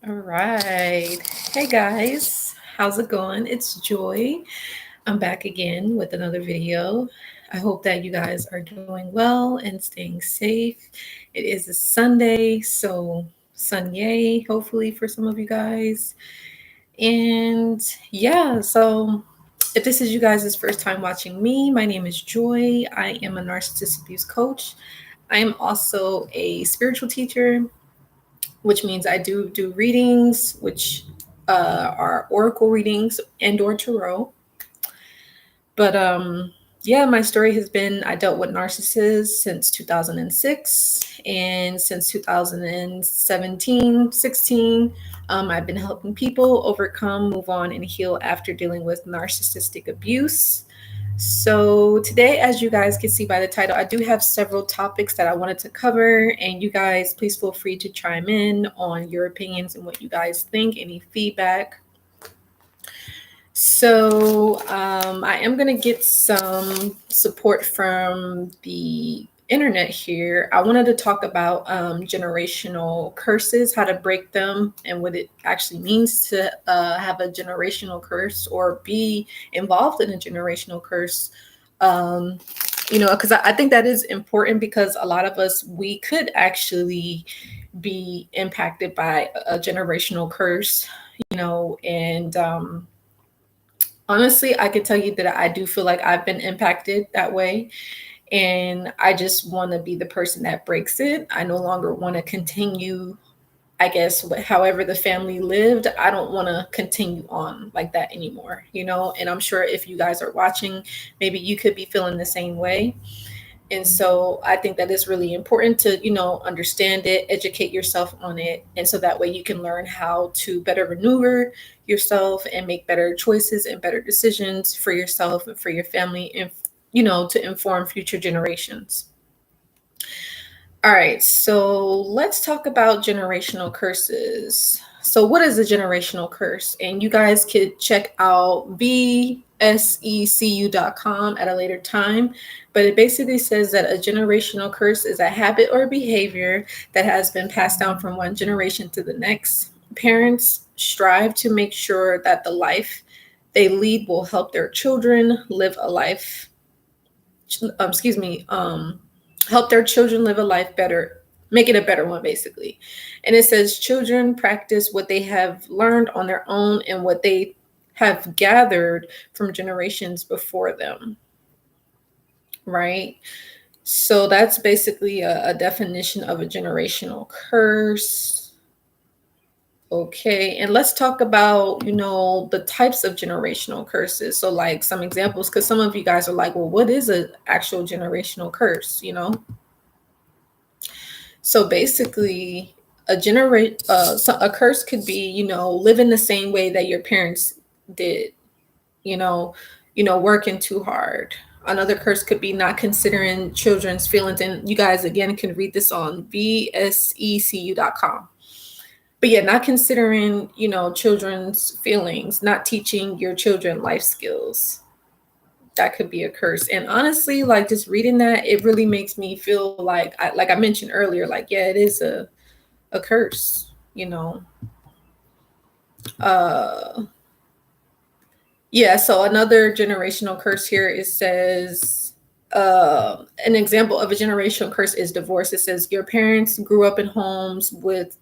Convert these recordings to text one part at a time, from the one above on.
All right. Hey guys, how's it going? It's Joy. I'm back again with another video. I hope that you guys are doing well and staying safe. It is a Sunday, so sun yay, hopefully, for some of you guys. And yeah, so if this is you guys' first time watching me, my name is Joy. I am a narcissist abuse coach. I am also a spiritual teacher, which means I do readings, which are oracle readings and/or tarot. But yeah, my story has been I dealt with narcissists since 2006, and since 2017, 16, I've been helping people overcome, move on, and heal after dealing with narcissistic abuse. So, today, as you guys can see by the title, I do have several topics that I wanted to cover. And you guys, please feel free to chime in on your opinions and what you guys think, any feedback. So, I am going to get some support from the internet here. I wanted to talk about generational curses, how to break them, and what it actually means to have a generational curse or be involved in a generational curse. Because I think that is important because a lot of us, we could actually be impacted by a generational curse, and honestly, I can tell you that I do feel like I've been impacted that way. And I just want to be the person that breaks it. I no longer want to continue, I guess, however the family lived. I don't want to continue on like that anymore, And I'm sure if you guys are watching, maybe you could be feeling the same way. And so I think that it's really important to, understand it, educate yourself on it. And so that way you can learn how to better maneuver yourself and make better choices and better decisions for yourself and for your family and, to inform future generations. All right, so let's talk about generational curses. So, what is a generational curse? And you guys could check out vsecu.com at a later time. But it basically says that a generational curse is a habit or behavior that has been passed down from one generation to the next. Parents strive to make sure that the life they lead will help their children live a life. Help their children live a life better, make it a better one, basically. And it says children practice what they have learned on their own and what they have gathered from generations before them. Right? So that's basically a definition of a generational curse. Okay, and let's talk about, the types of generational curses. So like some examples, because some of you guys are like, well, what is an actual generational curse, So basically, a curse could be, living the same way that your parents did, you know, working too hard. Another curse could be not considering children's feelings, and you guys again can read this on vsecu.com. But yeah, not considering, children's feelings, not teaching your children life skills. That could be a curse. And honestly, like just reading that, it really makes me feel like I mentioned earlier, like, yeah, it is a curse, Uh yeah, so another generational curse here, it says an example of a generational curse is divorce. It says your parents grew up in homes with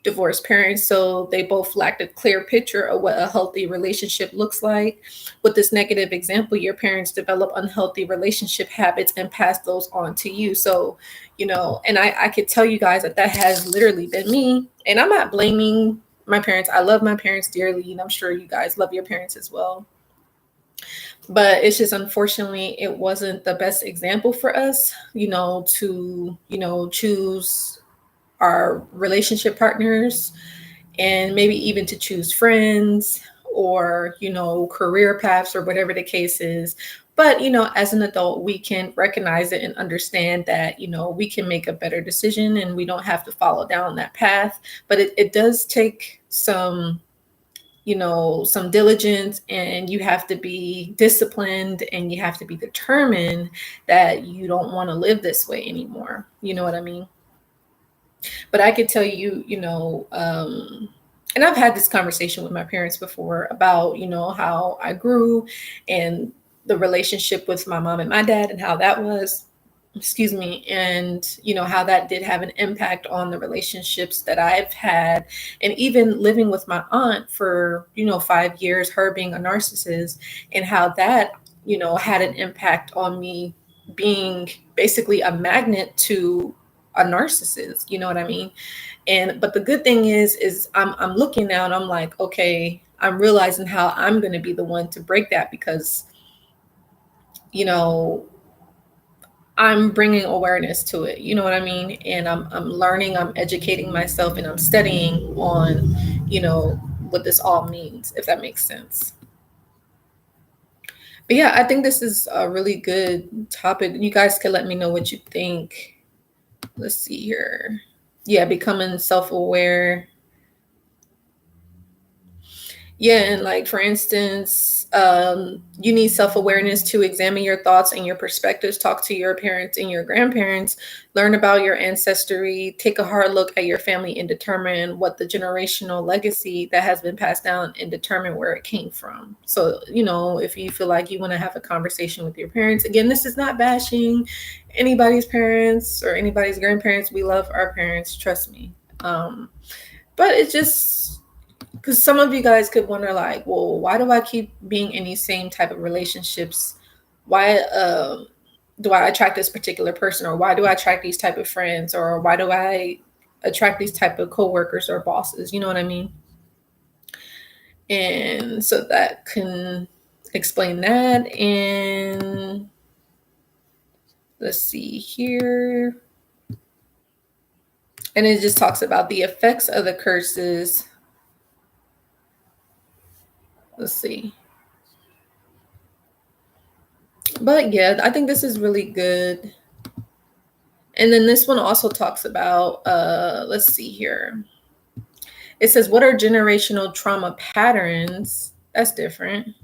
divorced parents, so they both lacked a clear picture of what a healthy relationship looks like. With this negative example, your parents develop unhealthy relationship habits and pass those on to you. So, and I could tell you guys that has literally been me. And I'm not blaming my parents. I love my parents dearly, and I'm sure you guys love your parents as well. But it's just unfortunately it wasn't the best example for us, to, choose our relationship partners and maybe even to choose friends or, career paths or whatever the case is. But, as an adult, we can recognize it and understand that, we can make a better decision and we don't have to follow down that path. But it does take some diligence, and you have to be disciplined and you have to be determined that you don't want to live this way anymore. You know what I mean? But I could tell you, And I've had this conversation with my parents before about, how I grew and the relationship with my mom and my dad and how that was, excuse me, and how that did have an impact on the relationships that I've had. And even living with my aunt for 5 years, her being a narcissist, and how that had an impact on me being basically a magnet to a narcissist, you know what I mean? And but the good thing is I'm looking now and I'm like, okay, I'm realizing how I'm going to be the one to break that, because you know I'm bringing awareness to it, you know what I mean? And I'm learning, I'm educating myself, and I'm studying on, what this all means, if that makes sense. But yeah, I think this is a really good topic. You guys can let me know what you think. Let's see here. Yeah, becoming self-aware. Yeah, and like for instance, you need self awareness to examine your thoughts and your perspectives, talk to your parents and your grandparents, learn about your ancestry, take a hard look at your family, and determine what the generational legacy that has been passed down and determine where it came from. So, if you feel like you want to have a conversation with your parents, again, this is not bashing anybody's parents or anybody's grandparents. We love our parents, trust me. But it's just because some of you guys could wonder, like, well, why do I keep being in these same type of relationships? Why do I attract this particular person, or why do I attract these type of friends, or why do I attract these type of coworkers or bosses? You know what I mean? And so that can explain that. And let's see here. And it just talks about the effects of the curses. Let's see. But yeah, I think this is really good. And then this one also talks about, let's see here. It says, what are generational trauma patterns? That's different.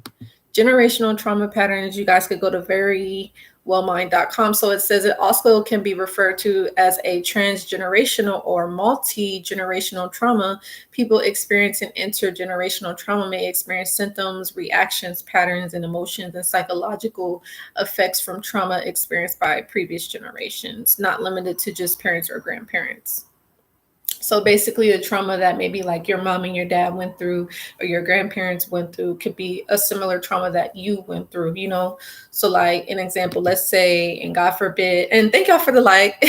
Generational trauma patterns, you guys could go to verywellmind.com. So it says it also can be referred to as a transgenerational or multi-generational trauma. People experiencing intergenerational trauma may experience symptoms, reactions, patterns, and emotions and psychological effects from trauma experienced by previous generations, not limited to just parents or grandparents. So basically, a trauma that maybe like your mom and your dad went through, or your grandparents went through, could be a similar trauma that you went through, So like an example, let's say, and God forbid, and thank y'all for the like,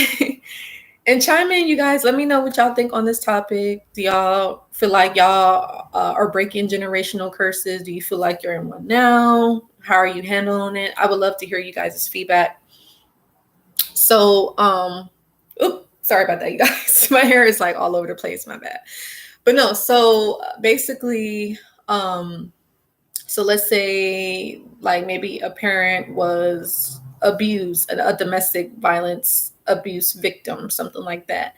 and chime in, you guys. Let me know what y'all think on this topic. Do y'all feel like y'all are breaking generational curses? Do you feel like you're in one now? How are you handling it? I would love to hear you guys' feedback. So, oops. Sorry about that, you guys. My hair is like all over the place. My bad. But no, so basically, so let's say like maybe a parent was abused, a domestic violence abuse victim, something like that.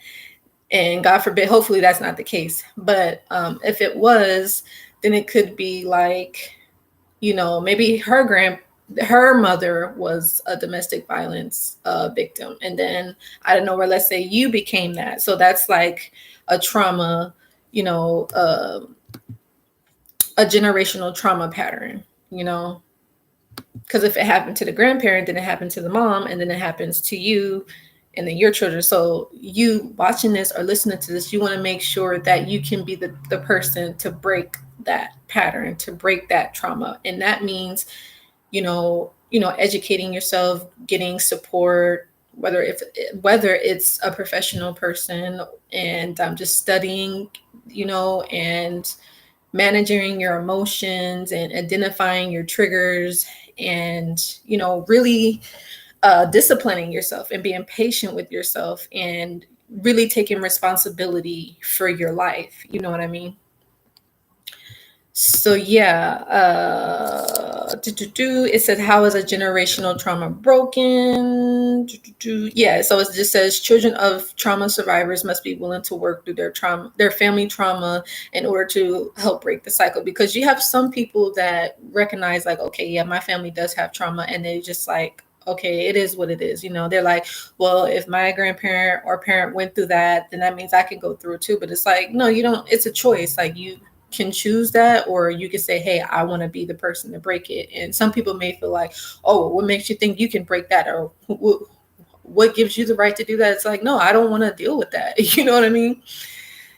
And God forbid, hopefully that's not the case. But if it was, then it could be like, maybe her mother was a domestic violence victim, and then I don't know where, let's say you became that, so that's like a trauma, a generational trauma pattern, because if it happened to the grandparent, then it happened to the mom, and then it happens to you and then your children. So you watching this or listening to this, you want to make sure that you can be the person to break that pattern, to break that trauma. And that means educating yourself, getting support, whether it's a professional person, and just studying, and managing your emotions and identifying your triggers, and really disciplining yourself and being patient with yourself, and really taking responsibility for your life. You know what I mean? So yeah, it says, how is a generational trauma broken? Yeah, so it just says children of trauma survivors must be willing to work through their trauma, their family trauma, in order to help break the cycle. Because you have some people that recognize like, okay, yeah, my family does have trauma, and they just like, okay, it is what it is. They're like, well, if my grandparent or parent went through that, then that means I can go through it too. But it's like, no, you don't. It's a choice. Like, you can choose that, or you can say, hey, I want to be the person to break it. And some people may feel like, oh, what makes you think you can break that, or what gives you the right to do that? It's like, no, I don't want to deal with that. You know what I mean?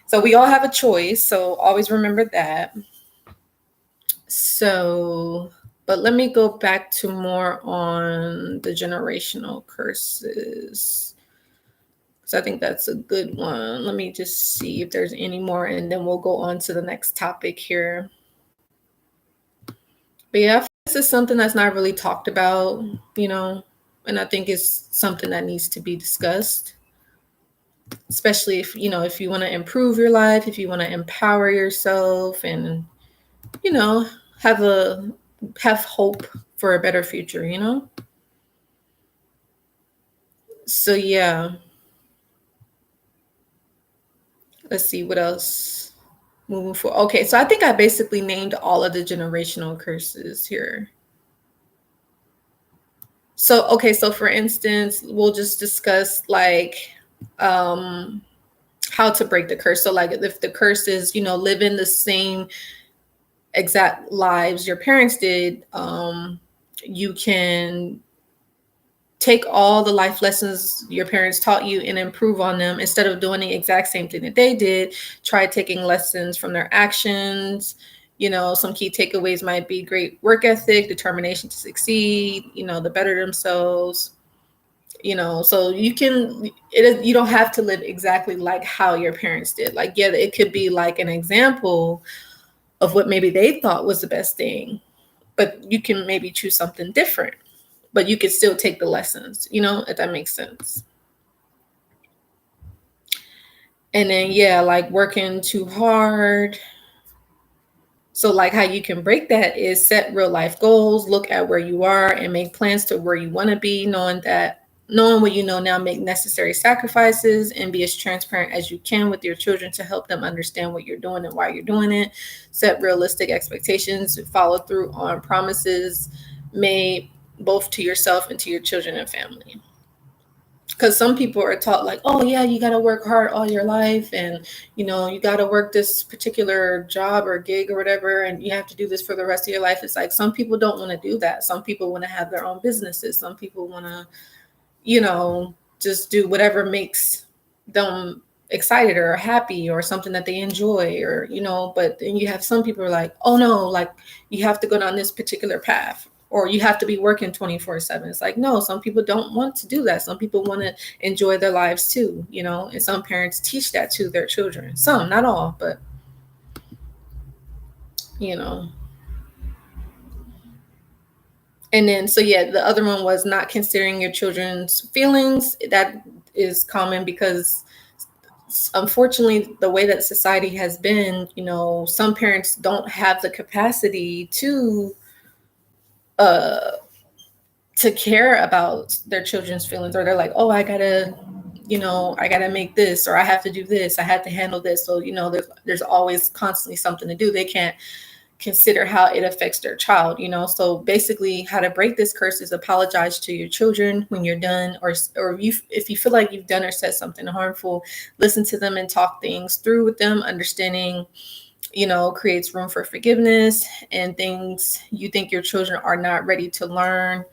So we all have a choice. So always remember that. So, but let me go back to more on the generational curses, because I think that's a good one. Let me just see if there's any more, and then we'll go on to the next topic here. But yeah, this is something that's not really talked about, and I think it's something that needs to be discussed, especially if you want to improve your life, if you want to empower yourself, and have hope for a better future. So yeah, let's see what else moving forward. Okay, so I think I basically named all of the generational curses here. So okay, so for instance, we'll just discuss like how to break the curse. So like if the curse is living the same exact lives your parents did, you can take all the life lessons your parents taught you and improve on them. Instead of doing the exact same thing that they did, try taking lessons from their actions. Some key takeaways might be great work ethic, determination to succeed, to better themselves. So you don't have to live exactly like how your parents did. Like, yeah, it could be like an example of what maybe they thought was the best thing, but you can maybe choose something different, but you can still take the lessons, if that makes sense. And then, yeah, like working too hard. So like how you can break that is set real life goals, look at where you are and make plans to where you want to be, knowing what you know now, make necessary sacrifices and be as transparent as you can with your children to help them understand what you're doing and why you're doing it. Set realistic expectations, follow through on promises made both to yourself and to your children and family. Because some people are taught like, oh yeah, you got to work hard all your life, and you got to work this particular job or gig or whatever, and you have to do this for the rest of your life. It's like some people don't want to do that. Some people want to have their own businesses. Some people want to just do whatever makes them excited or happy or something that they enjoy, or but then you have some people are like, oh no, like you have to go down this particular path, or you have to be working 24/7. It's like, no, some people don't want to do that. Some people want to enjoy their lives too, and some parents teach that to their children. Some, not all, but and then, so yeah, the other one was not considering your children's feelings. That is common because unfortunately, the way that society has been, some parents don't have the capacity to care about their children's feelings, or they're like, oh, I gotta make this, or I have to do this, I have to handle this. So there's always constantly something to do. They can't consider how it affects their child. So basically, how to break this curse is apologize to your children when you're done, or if you feel like you've done or said something harmful, listen to them and talk things through with them. Understanding creates room for forgiveness and things you think your children are not ready to learn.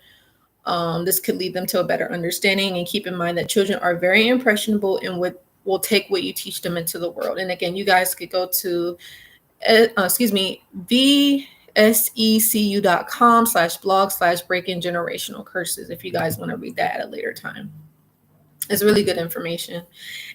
This could lead them to a better understanding. And keep in mind that children are very impressionable and will take what you teach them into the world. And again, you guys could go to vsecu.com/blog/breaking generational curses if you guys want to read that at a later time. It's really good information.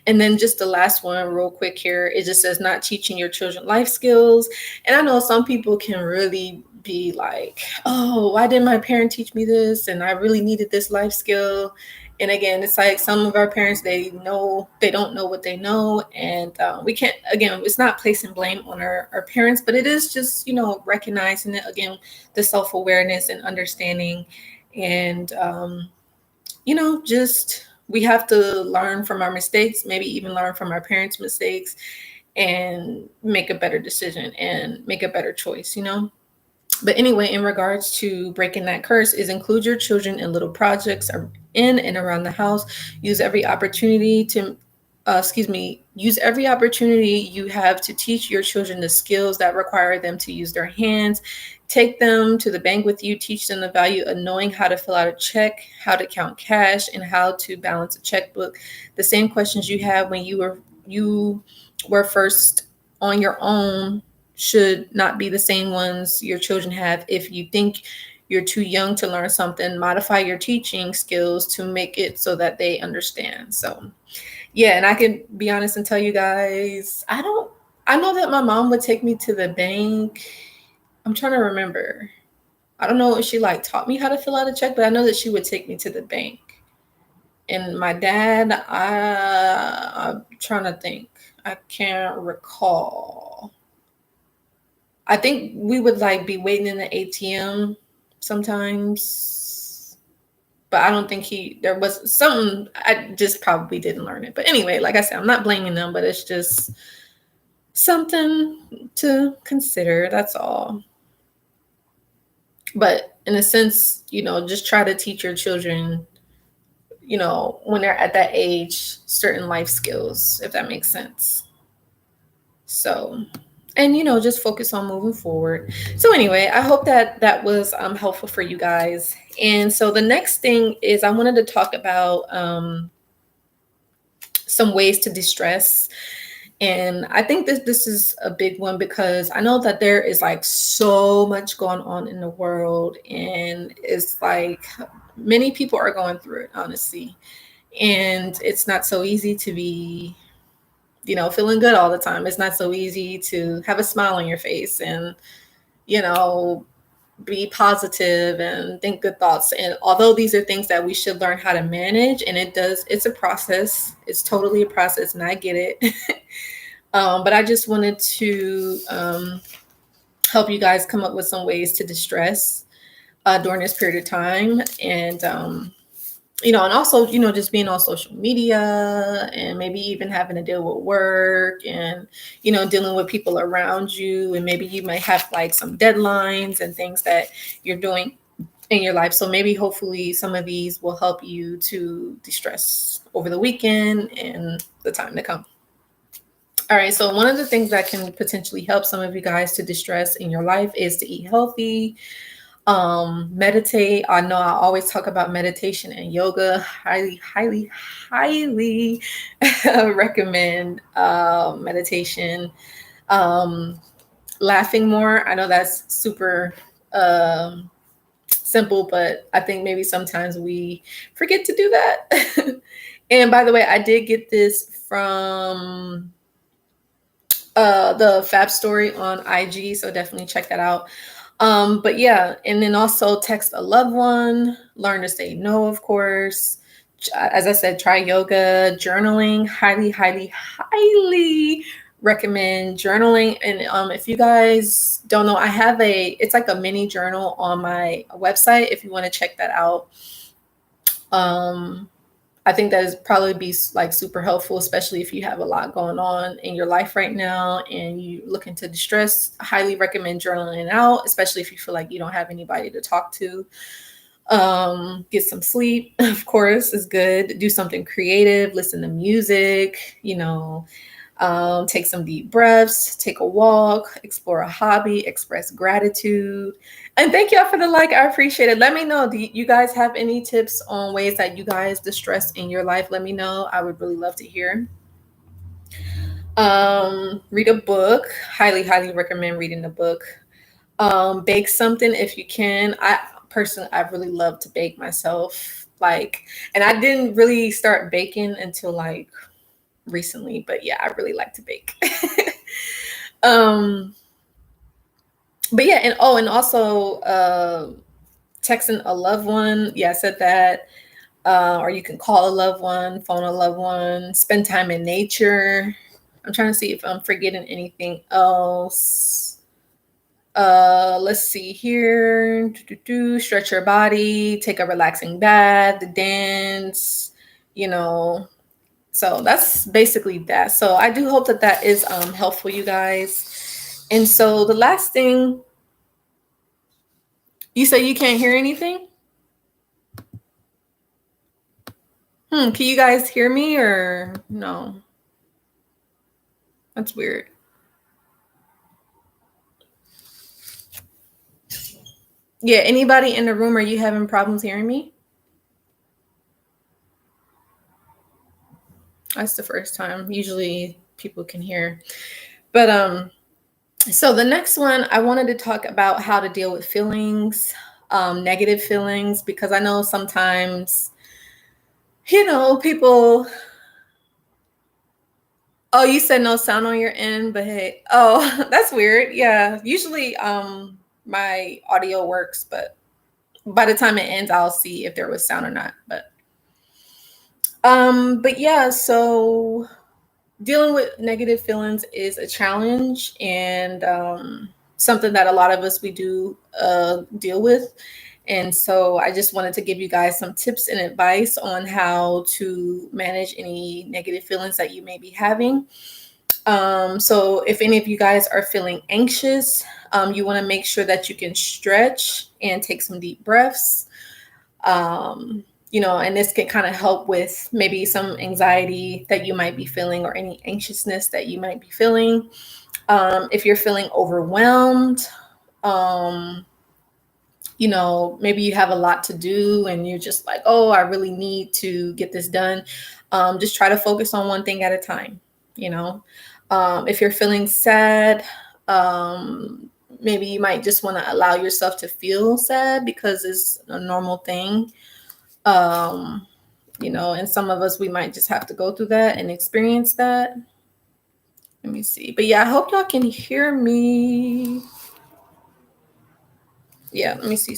And then just the last one real quick here, it just says not teaching your children life skills. And I know some people can really be like, oh, why didn't my parent teach me this? And I really needed this life skill. And again, it's like some of our parents, they don't know what they know. And we can't, again, it's not placing blame on our parents, but it is just, recognizing it, again, the self-awareness and understanding. And, just we have to learn from our mistakes, maybe even learn from our parents' mistakes, and make a better decision and make a better choice, But anyway, in regards to breaking that curse, is include your children in little projects in and around the house. Use every opportunity to use every opportunity you have to teach your children the skills that require them to use their hands. Take them to the bank with you. Teach them the value of knowing how to fill out a check, how to count cash, and how to balance a checkbook. The same questions you had when you were first on your own should not be the same ones your children have. If you think you're too young to learn something, modify your teaching skills to make it so that they understand. So yeah, and I can be honest and tell you guys, I know that my mom would take me to the bank. I'm trying to remember. I don't know if she like taught me how to fill out a check, but I know that she would take me to the bank. And my dad, I'm trying to think. I can't recall. I think we would like be waiting in the ATM sometimes, but I don't think there was something. I just probably didn't learn it. But anyway, like I said, I'm not blaming them, but it's just something to consider. That's all. But in a sense, just try to teach your children, when they're at that age, certain life skills, if that makes sense. So, and just focus on moving forward. So anyway, I hope that was helpful for you guys. And so the next thing is I wanted to talk about some ways to distress. And I think this is a big one because I know that there is like so much going on in the world, and it's like many people are going through it, honestly. And it's not so easy to be feeling good all the time. It's not so easy to have a smile on your face and, be positive and think good thoughts. And although these are things that we should learn how to manage, and it's a process, it's totally a process, and I get it. But I just wanted to help you guys come up with some ways to distress during this period of time. And, and also, just being on social media and maybe even having to deal with work and, dealing with people around you. And maybe you might have like some deadlines and things that you're doing in your life. So maybe hopefully some of these will help you to distress over the weekend and the time to come. All right. So one of the things that can potentially help some of you guys to distress in your life is to eat healthy. Meditate. I know I always talk about meditation and yoga. Highly recommend meditation. Laughing more. I know that's super simple, but I think maybe sometimes we forget to do that. And by the way, I did get this from the Fab Story on IG, so definitely check that out. But yeah, and then also text a loved one, learn to say no, of course. As I said, try yoga, journaling, highly recommend journaling. And if you guys don't know, it's like a mini journal on my website if you want to check that out. I think that is probably be like super helpful, especially if you have a lot going on in your life right now and you looking to distress. I highly recommend journaling out, especially if you feel like you don't have anybody to talk to. Get some sleep, of course, is good. Do something creative, listen to music, take some deep breaths, take a walk, explore a hobby, express gratitude. And thank y'all for the like. I appreciate it. Let me know. Do you guys have any tips on ways that you guys distress in your life? Let me know. I would really love to hear. Read a book. Highly recommend reading a book. Bake something if you can. I really love to bake myself. And I didn't really start baking until like recently, but yeah, I really like to bake. But yeah, and also texting a loved one. Yeah, I said that. Or you can call a loved one, phone a loved one, spend time in nature. I'm trying to see if I'm forgetting anything else. Let's see here. Stretch your body, take a relaxing bath, dance, So that's basically that. So I do hope that is helpful, you guys. And so the last thing You say you can't hear anything? Can you guys hear me or no? That's weird. Yeah, anybody in the room, are you having problems hearing me? That's the first time. Usually people can hear. But so the next one, I wanted to talk about how to deal with feelings, negative feelings, because I know sometimes, people. Oh, you said no sound on your end, but hey, oh, that's weird. Yeah, usually my audio works, but by the time it ends, I'll see if there was sound or not. But yeah, so dealing with negative feelings is a challenge and something that a lot of us we do deal with. And so I just wanted to give you guys some tips and advice on how to manage any negative feelings that you may be having. So if any of you guys are feeling anxious, you want to make sure that you can stretch and take some deep breaths. And this can kind of help with maybe some anxiety that you might be feeling or any anxiousness that you might be feeling. If you're feeling overwhelmed, um, maybe you have a lot to do and you're just like, oh, I really need to get this done. Just try to focus on one thing at a time, you know. If you're feeling sad, maybe you might just want to allow yourself to feel sad because it's a normal thing. um and some of us we might just have to go through that and experience that. Let me see, but yeah, I hope y'all can hear me. Yeah, let me see.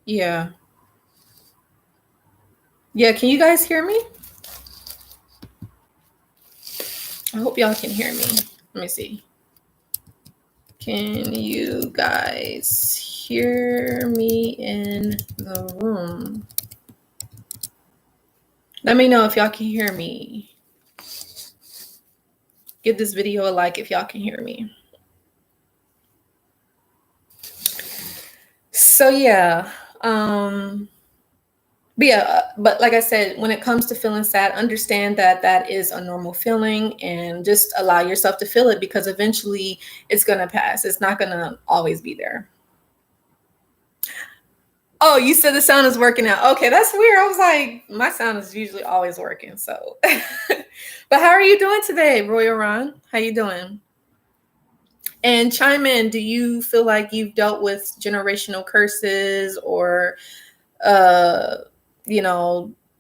Yeah, can you guys hear me? I hope y'all can hear me. Let me see, can you guys hear me in the room? Let me know if y'all can hear me. Give this video a like if y'all can hear me. So yeah, but like I said, when it comes to feeling sad, understand that that is a normal feeling and just allow yourself to feel it because eventually it's going to pass. It's not going to always be there. Oh, you said the sound is working out. Okay, that's weird. I was like, my sound is usually always working. So, but how are you doing today, Royal Ron? How you doing? And chime in. Do you feel like you've dealt with generational curses or uh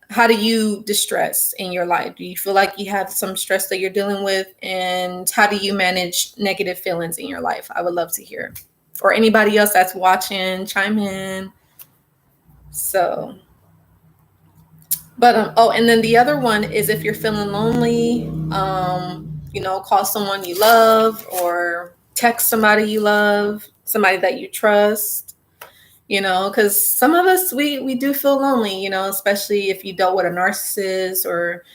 how do you distress in your life? Do you feel like you have some stress that you're dealing with, and how do you manage negative feelings in your life? I would love to hear. Or anybody else that's watching, chime in. So, but oh, and then the other one is if you're feeling lonely, call someone you love or text somebody you love, somebody that you trust. Because some of us we do feel lonely, especially if you dealt with a narcissist or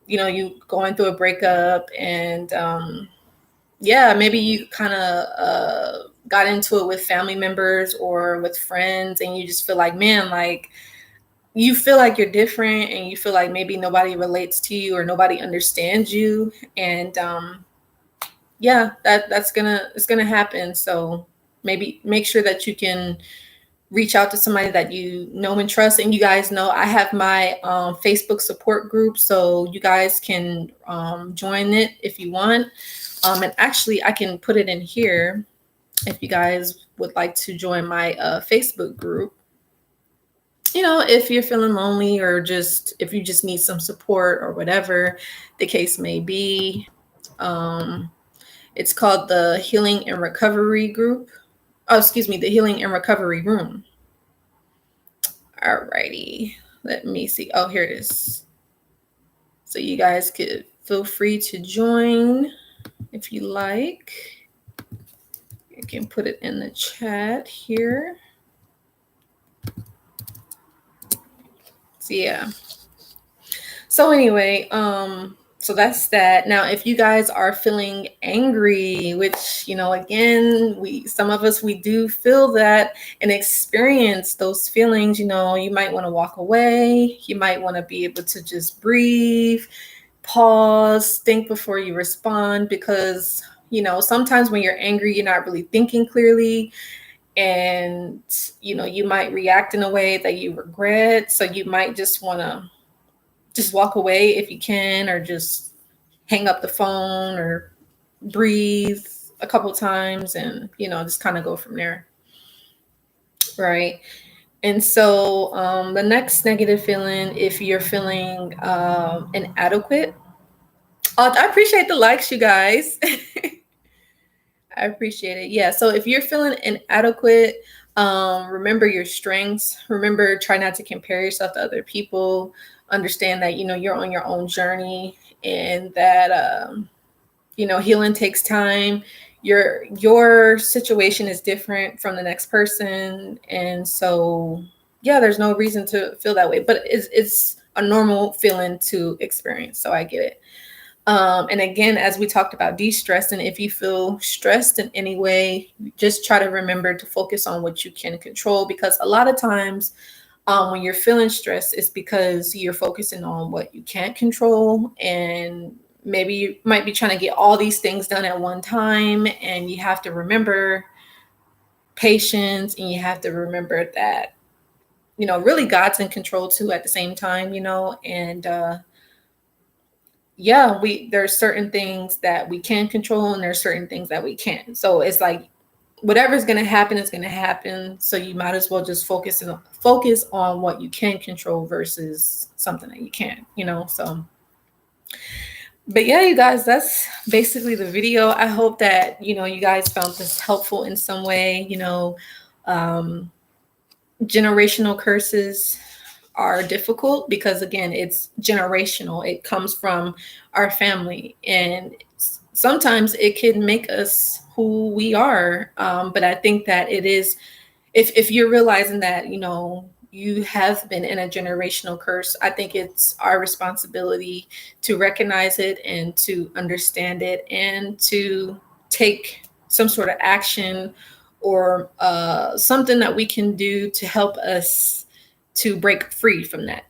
you going through a breakup and maybe you kind of got into it with family members or with friends and you just feel like, man, like you feel like you're different and you feel like maybe nobody relates to you or nobody understands you. And it's gonna happen. So maybe make sure that you can reach out to somebody that you know and trust. And you guys know I have my Facebook support group, so you guys can join it if you want. And actually, I can put it in here if you guys would like to join my Facebook group. If you're feeling lonely or just if you just need some support or whatever the case may be. It's called the Healing and Recovery Group. Oh, excuse me, the Healing and Recovery Room. Alrighty, let me see. Oh, here it is. So you guys could feel free to join if you like. You can put it in the chat here. So yeah. So anyway, So that's that. Now, if you guys are feeling angry, which, again, some of us, we do feel that and experience those feelings, you might want to walk away. You might want to be able to just breathe, pause, think before you respond, because, sometimes when you're angry, you're not really thinking clearly, and, you might react in a way that you regret. So you might just want to just walk away if you can, or just hang up the phone, or breathe a couple times, and just kind of go from there, right? And so the next negative feeling, if you're feeling inadequate. I appreciate the likes, you guys. I appreciate it. Yeah, so if you're feeling inadequate, remember your strengths. Remember, try not to compare yourself to other people. Understand that you're on your own journey, and that healing takes time. Your situation is different from the next person, and so yeah, there's no reason to feel that way. But it's a normal feeling to experience. So I get it. And again, as we talked about de-stressing, if you feel stressed in any way, just try to remember to focus on what you can control, because a lot of times when you're feeling stressed, it's because you're focusing on what you can't control. And maybe you might be trying to get all these things done at one time. And you have to remember patience, and you have to remember that, really God's in control too at the same time, and yeah, there's certain things that we can control, and there's certain things that we can't. So it's like whatever's going to happen is going to happen. So you might as well just focus on what you can control versus something that you can't, so. But yeah, you guys, that's basically the video. I hope that, you guys found this helpful in some way. Um, generational curses are difficult because, again, it's generational. It comes from our family, and sometimes it can make us who we are. But I think that it is, if you're realizing that, you have been in a generational curse, I think it's our responsibility to recognize it and to understand it, and to take some sort of action, or something that we can do to help us to break free from that.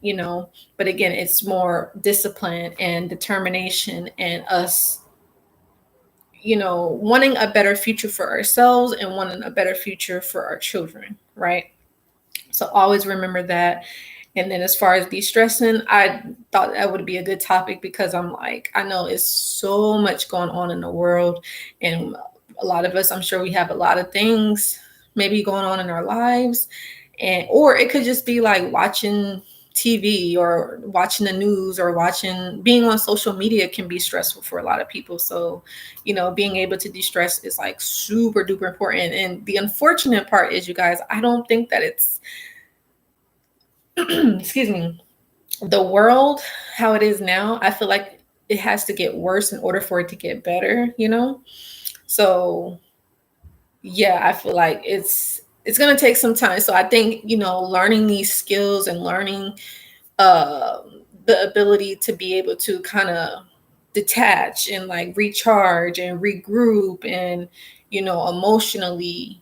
But again, it's more discipline and determination, and us, wanting a better future for ourselves and wanting a better future for our children, right? So always remember that. And then as far as de-stressing, I thought that would be a good topic, because I'm like, I know it's so much going on in the world, and a lot of us, I'm sure we have a lot of things maybe going on in our lives, or it could just be like watching TV, or watching the news, or being on social media can be stressful for a lot of people. So, being able to de-stress is like super duper important. And the unfortunate part is, you guys, I don't think that it's, excuse me, the world, how it is now, I feel like it has to get worse in order for it to get better, So yeah, I feel like it's going to take some time. So I think, learning these skills and learning the ability to be able to kind of detach and like recharge and regroup, and emotionally,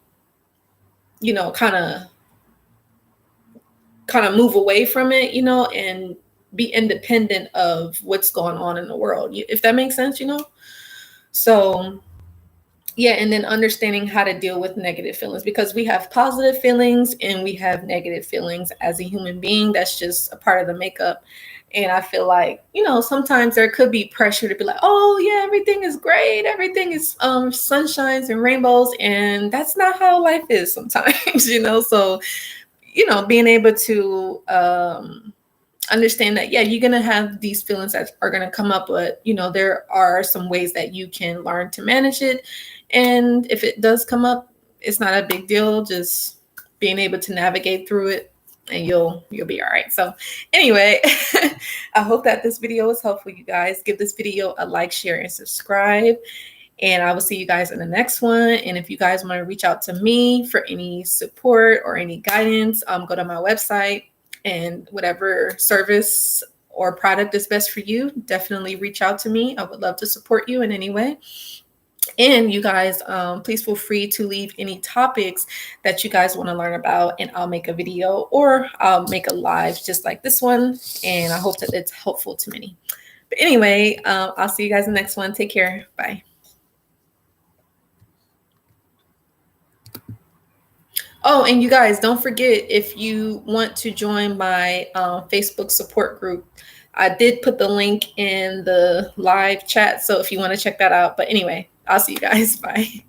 kind of move away from it, and be independent of what's going on in the world, if that makes sense. So yeah, and then understanding how to deal with negative feelings, because we have positive feelings and we have negative feelings as a human being. That's just a part of the makeup. And I feel like, sometimes there could be pressure to be like, oh yeah, everything is great, everything is sunshines and rainbows, and that's not how life is sometimes. So being able to understand that, yeah, you're going to have these feelings that are going to come up, but there are some ways that you can learn to manage it. And if it does come up, it's not a big deal. Just being able to navigate through it, and you'll be all right. So anyway, I hope that this video was helpful, you guys. Give this video a like, share, and subscribe. And I will see you guys in the next one. And if you guys want to reach out to me for any support or any guidance, go to my website, and whatever service or product is best for you, definitely reach out to me. I would love to support you in any way. And you guys, please feel free to leave any topics that you guys want to learn about, and I'll make a video or I'll make a live just like this one. And I hope that it's helpful to many. But anyway, I'll see you guys in the next one. Take care. Bye. Oh, and you guys, don't forget, if you want to join my Facebook support group, I did put the link in the live chat. So if you want to check that out. But anyway, I'll see you guys. Bye.